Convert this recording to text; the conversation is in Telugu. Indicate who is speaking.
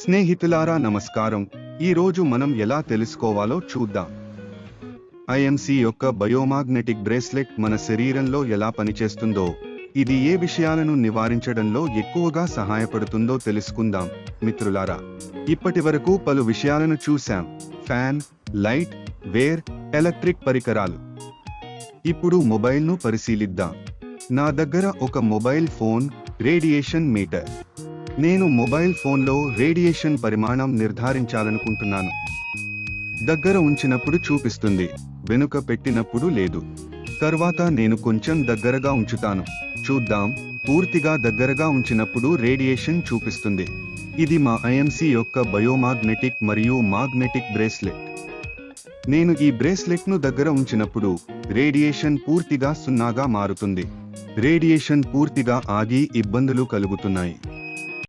Speaker 1: స్నేహితులారా నమస్కారం. ఈ రోజు మనం ఎలా తెలుసుకోవాలో చూద్దాం. ఐఎంసీ యొక్క బయోమాగ్నెటిక్ బ్రేస్లెట్ మన శరీరంలో ఎలా పనిచేస్తుందో, ఇది ఏ విషయాలను నివారించడంలో ఎక్కువగా సహాయపడుతుందో తెలుసుకుందాం. మిత్రులారా, ఇప్పటివరకు పలు విషయాలను చూశాం: ఫ్యాన్, లైట్, వేర్, ఎలక్ట్రిక్ పరికరాలు. ఇప్పుడు మొబైల్ను పరిశీలిద్దాం. నా దగ్గర ఒక మొబైల్ ఫోన్, రేడియేషన్ మీటర్. నేను మొబైల్ ఫోన్లో రేడియేషన్ పరిమాణం నిర్ధారించాలనుకుంటున్నాను. దగ్గర ఉంచినప్పుడు చూపిస్తుంది, వెనుక పెట్టినప్పుడు లేదు. తర్వాత నేను కొంచెం దగ్గరగా ఉంచుతాను, చూద్దాం. పూర్తిగా దగ్గరగా ఉంచినప్పుడు రేడియేషన్ చూపిస్తుంది. ఇది మా ఐఎంసీ యొక్క బయోమాగ్నెటిక్ మరియు మాగ్నెటిక్ బ్రేస్లెట్. నేను ఈ బ్రేస్లెట్ను దగ్గర ఉంచినప్పుడు రేడియేషన్ పూర్తిగా సున్నాగా మారుతుంది. రేడియేషన్ పూర్తిగా ఆగి ఇబ్బందులు కలుగుతున్నాయి.